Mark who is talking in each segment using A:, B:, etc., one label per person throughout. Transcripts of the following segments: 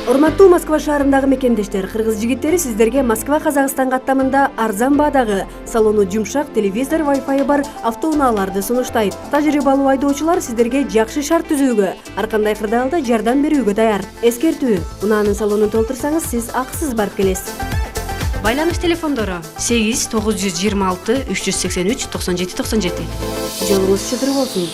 A: Урматтуу Москва шаарындагы мекендештер, кыргыз жигиттери сиздерге Москва Казакстан каттамында арзан баадагы салону жумшак, телевизор, Wi-Fi бар автоунааларды сунуштайт. Тажрыйбалуу айдоочулар сиздерге жакшы шарт түзүүгө, ар кандай кырдаалда жардам берүүгө даяр. Эскертүү: унаанын салонун толтурсаңыз, сиз акысыз барып келесиз. Байланыш телефондору 8 926 383 97 97. Жолуңуз чыдыр болсун.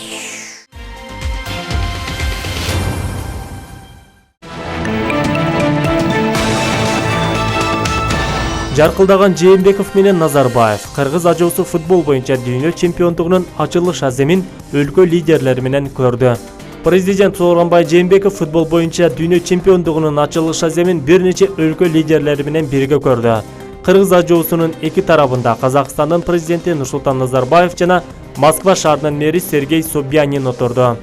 B: Жаркылдаган Жээнбеков менен Назарбаев кыргыз ажоосу футбол боюнча дүйнө чемпиондугунун ачылыш аземин өлкө лидерлери менен көрдү. Президент Сооронбай Жээнбеков футбол боюнча дүйнө чемпиондугунун ачылыш аземин бир нече өлкө лидерлери менен бирге көрдү. Кыргыз ажоосунун эки тарабында Казакстандын президенти Нурсултан Назарбаев жана Москва шаарынын мэри Сергей Собянин отурду.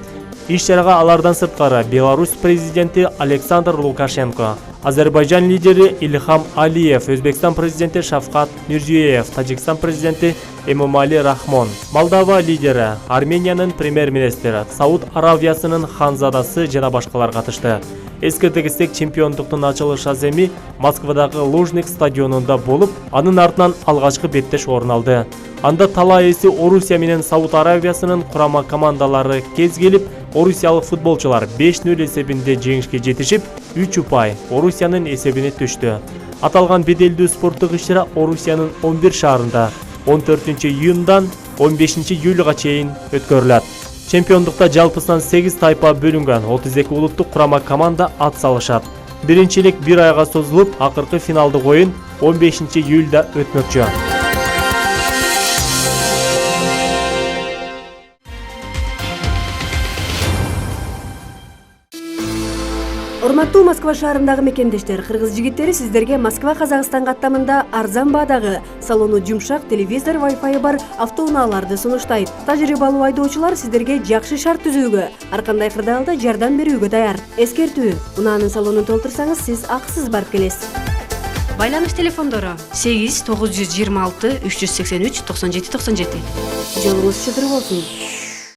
B: Иш-чарага алардан сырткары Беларусь президенти Александр Лукашенко, Азербайжан лидери Ильхам Алиев, Өзбекстан президенти Шавкат Мирзиёев, Тажикстан президенти Эмомали Рахмон, Молдова лидери, Армениянын премьер-министри, Сауд Аравиясынын ханзадасы жана башкалар катышты. Эскерте кетсек, чемпиондуктун ачылыш аземи Москвадагы Лужник стадионунда болуп, анын артынан алгачкы беттеш орун алды. Анда талай эси Орусия менен Сауд Аравиясынын курама командалары кез келип, орусиялык футболчулар 5-0 эсебинде жеңишке жетишип, 3 упай Орусиянын эсебине түштү. Аталган беделдүү спорттук иш-чара Орусиянын 11 шаарында 14-июндан 15-июлга чейин өткөрүлөт. Чемпиондукта жалпысынан 8 тайпа бөлүнгөн 32 улуттук курама команда ат салышат. Биринчилик 1 айга созулуп, акыркы финалдык оюн 15-июлда өтмөкчү.
A: Урматтуу Москва шаарындагы мекендештер, кыргыз жигиттери сиздерге Москва Казакстан каттамында арзан баадагы салону жумшак, телевизор, Wi-Fi бар автоунааларды сунуштайт. Тажрыйбалуу айдоочулар сиздерге жакшы шарт түзүүгө, ар кандай кырдаалда жардам берүүгө даяр. Эскертүү: унаанын салонун толтурсаңыз, сиз акысыз барып келесиз. Байланыш телефондору 8 926 383 97 97. Жолуңуз чыдыр болсун.